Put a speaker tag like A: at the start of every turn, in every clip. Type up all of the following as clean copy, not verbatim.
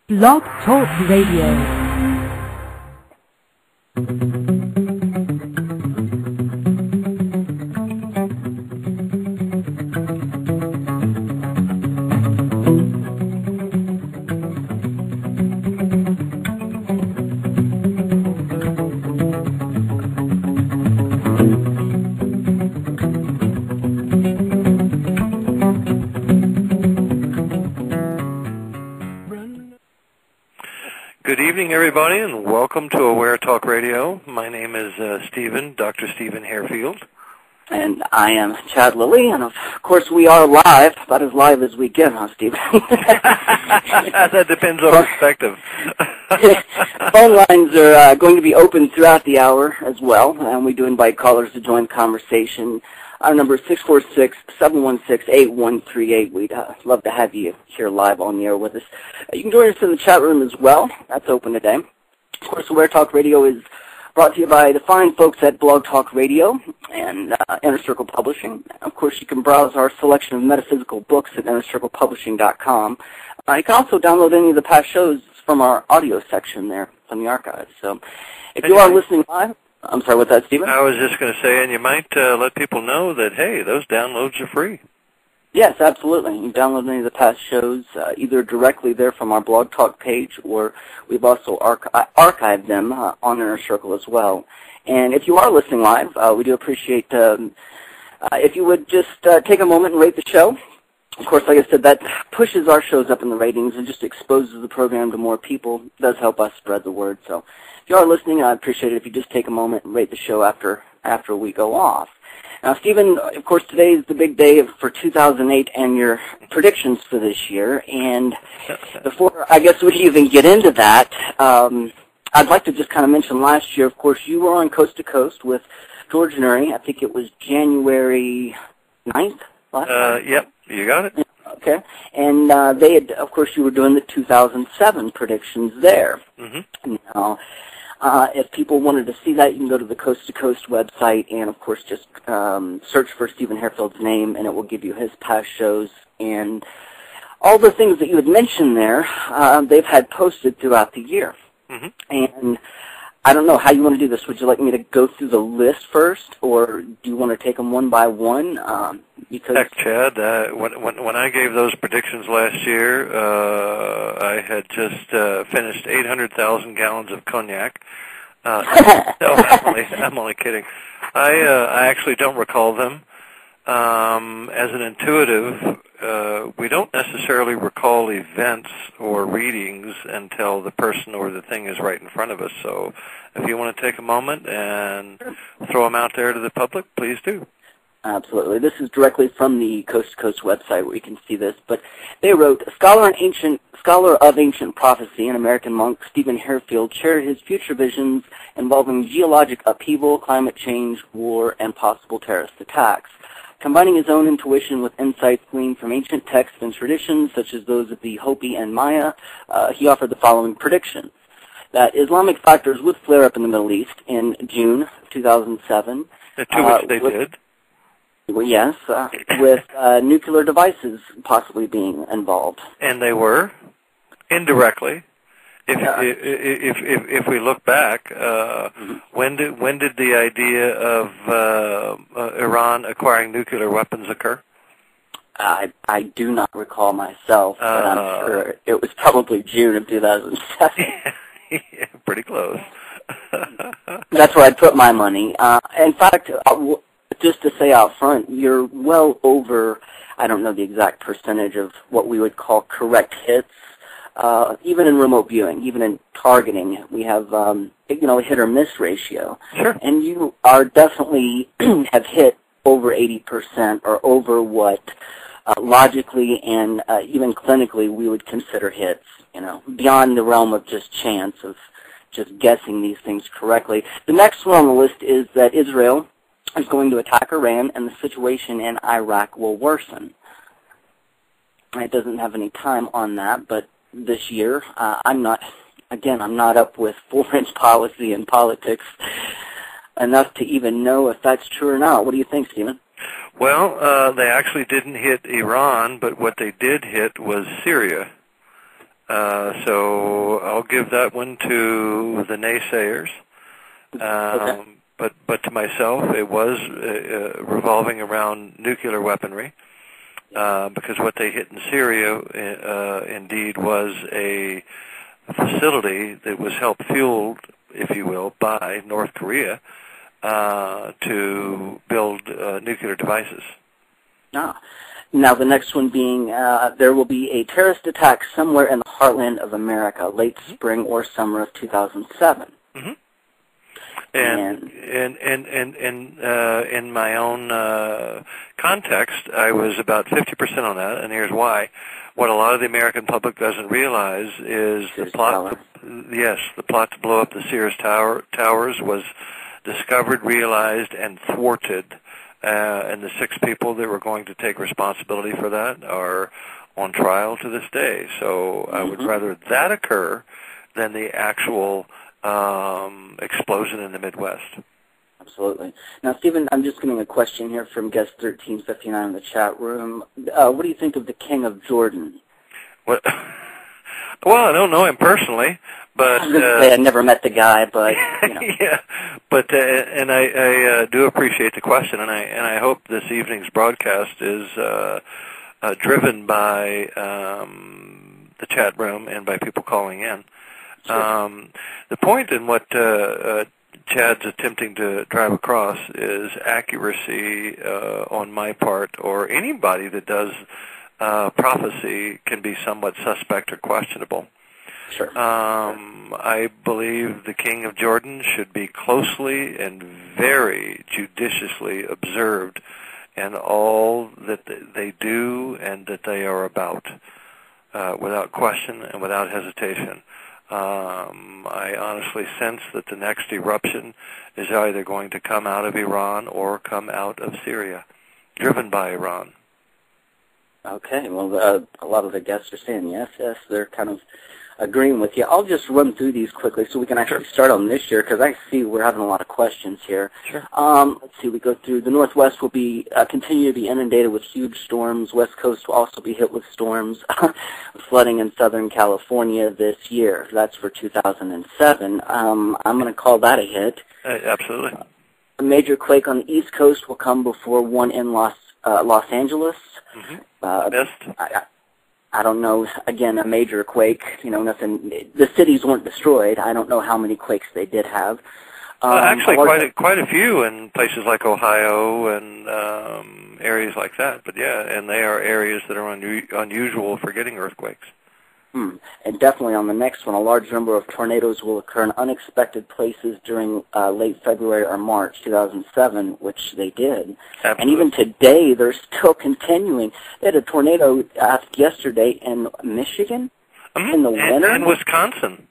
A: Blog Talk Radio.
B: Good evening, everybody, and welcome to Aware Talk Radio. My name is Dr. Stephen Hairfield.
C: And I am Chad Lilly, and of course we are live, about as live as we get, huh, Stephen?
B: That depends on perspective.
C: Phone lines are going to be open throughout the hour as well, and we do invite callers to join the conversation. Our number is 646-716-8138. We'd love to have you here live on the air with us. You can join us in the chat room as well. That's open today. Of course, Aware Talk Radio is brought to you by the fine folks at Blog Talk Radio and Inner Circle Publishing. Of course, you can browse our selection of metaphysical books at innercirclepubishing.com. You can also download any of the past shows from our audio section there from the archives. So if you are listening live, I'm sorry, what's that, Stephen?
B: I was just going to say, and you might let people know that, hey, those downloads are free. Yes, absolutely. You can download any of the past shows either directly there from our Blog Talk page, or we've also archived them on Inner Circle as well. And if you are listening live, we do appreciate if you would just take a moment and rate the show. Of course, like I said, that pushes our shows up in the ratings and just exposes the program to more people. It does help us spread the word. So if you are listening, I'd appreciate it if you just take a moment and rate the show after we go off. Now, Stephen, of course, today is the big day for 2008 and your predictions for this year. And before, I guess, we even get into that, I'd like to just kind of mention last year, of course, you were on Coast to Coast with George and Uri. I think it was January 9th last time. Yep, you got it.
C: Okay. And they had, of course, you were doing the 2007 predictions there. Mm-hmm. Now, if people wanted to see that, you can go to the Coast to Coast website and, of course, just search for Stephen Hairfield's name, and it will give you his past shows. And all the things that you had mentioned there, they've had posted throughout the year. Mm-hmm. And I don't know how you want to do this. Would you like me to go through the list first, or do you want to take them one by one?
B: Heck, Chad, when I gave those predictions last year, I had just finished 800,000 gallons of cognac. No, I'm only kidding. I actually don't recall them. As an intuitive, we don't necessarily recall events or readings until the person or the thing is right in front of us. So if you want to take a moment and throw them out there to the public, please do.
C: Absolutely. This is directly from the Coast to Coast website where you can see this. But they wrote, Scholar of Ancient Prophecy and American monk Stephen Hairfield shared his future visions involving geologic upheaval, climate change, war, and possible terrorist attacks. Combining his own intuition with insights gleaned from ancient texts and traditions, such as those of the Hopi and Maya, he offered the following prediction: that Islamic factors would flare up in the Middle East in June 2007.
B: To which they did.
C: Well, yes, with nuclear devices possibly being involved.
B: And they were, indirectly. If we look back, when did the idea of Iran acquiring nuclear weapons occur?
C: I do not recall myself, but I'm sure it was probably June of 2007.
B: Yeah, pretty close.
C: That's where I'd put my money. In fact, just to say out front, you're well over, I don't know the exact percentage of what we would call correct hits. Even in remote viewing, even in targeting, we have, a hit or miss ratio.
B: Sure.
C: And you are definitely have hit over 80% or over what logically and even clinically we would consider hits, beyond the realm of just chance of just guessing these things correctly. The next one on the list is that Israel is going to attack Iran and the situation in Iraq will worsen. It doesn't have any time on that, but this year, I'm not up with foreign policy and politics enough to even know if that's true or not. What do you think, Stephen?
B: Well, they actually didn't hit Iran, but what they did hit was Syria.
D: So I'll give that one to the naysayers.
C: Okay.
D: But to myself, it was revolving around nuclear weaponry, because what they hit in Syria indeed was a facility that was help fueled, if you will, by North Korea to build nuclear devices.
C: Now the next one being there will be a terrorist attack somewhere in the heartland of America, late spring or summer of 2007.
D: Mm-hmm. And in my own context, I was about 50% on that, and here's why. What a lot of the American public doesn't realize is the plot to blow up the Sears Towers was discovered, realized, and thwarted, and the 6 people that were going to take responsibility for that are on trial to this day. So I would rather that occur than the actual explosion in the Midwest.
C: Absolutely. Now, Stephen, I'm just getting a question here from guest 1359 in the chat room. What do you think of the King of Jordan?
D: Well, I don't know him personally, but
C: I was going to say I never met the guy, but you know.
D: Yeah, but and I do appreciate the question, and I hope this evening's broadcast is driven by the chat room and by people calling in. Sure. The point in what Chad's attempting to drive across is accuracy on my part, or anybody that does prophecy can be somewhat suspect or questionable.
C: Sure.
D: I believe the King of Jordan should be closely and very judiciously observed in all that they do and that they are about, without question and without hesitation. I honestly sense that the next eruption is either going to come out of Iran or come out of Syria, driven by Iran.
C: Okay, well, a lot of the guests are saying yes, they're kind of agreeing with you. I'll just run through these quickly so we can actually start on this year, because I see we're having a lot of questions here.
D: Sure.
C: Let's see, we go through. The Northwest will be continue to be inundated with huge storms. West Coast will also be hit with storms, flooding in Southern California this year. That's for 2007. I'm going to call that a hit.
D: Absolutely.
C: A major quake on the East Coast will come before one in Los Angeles.
D: Mm-hmm.
C: I don't know, again, a major quake, nothing. The cities weren't destroyed. I don't know how many quakes they did have.
D: Actually, quite a few in places like Ohio and areas like that. But yeah, and they are areas that are unusual for getting earthquakes.
C: And definitely on the next one, a large number of tornadoes will occur in unexpected places during late February or March 2007, which they did.
D: Absolutely.
C: And even today, they're still continuing. They had a tornado yesterday in Michigan in the winter.
D: In Wisconsin.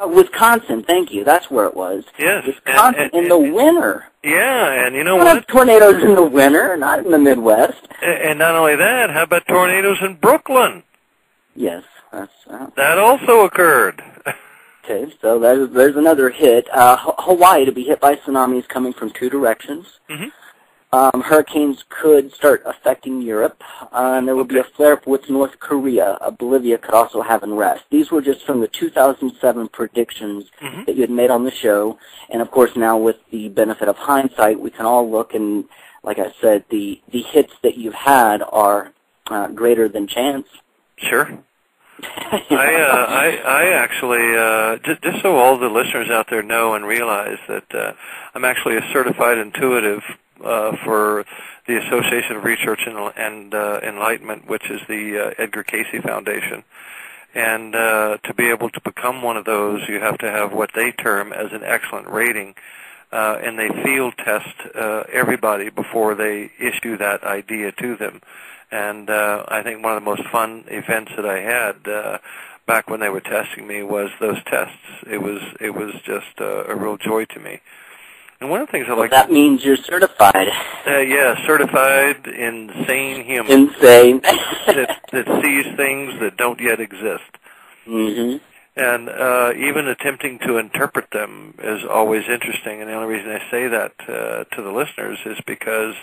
C: Wisconsin, thank you. That's where it was.
D: Yes.
C: Wisconsin in the winter.
D: Yeah, and you know
C: what? Have tornadoes in the winter, not in the Midwest.
D: And not only that, how about tornadoes in Brooklyn?
C: Yes.
D: That also occurred.
C: Okay, so there's another hit. Hawaii to be hit by tsunamis coming from 2 directions. Mm-hmm. Hurricanes could start affecting Europe, and there will be a flare-up with North Korea. Bolivia could also have unrest. These were just from the 2007 predictions that you had made on the show, and of course now with the benefit of hindsight, we can all look and, like I said, the hits that you've had are greater than chance.
D: Sure. I actually, just so all the listeners out there know and realize that I'm actually a certified intuitive for the Association of Research and Enlightenment, which is the Edgare Cacye Foundation. And to be able to become one of those, you have to have what they term as an excellent rating. And they field test everybody before they issue that idea to them. And I think one of the most fun events that I had back when they were testing me was those tests. It was just a real joy to me. And one of the things I like...
C: That means you're certified.
D: Yeah, certified insane human.
C: Insane.
D: that sees things that don't yet exist.
C: Mm-hmm.
D: And even attempting to interpret them is always interesting. And the only reason I say that to the listeners is because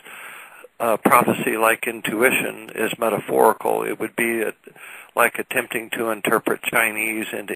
D: prophecy like intuition is metaphorical. It would be like attempting to interpret Chinese into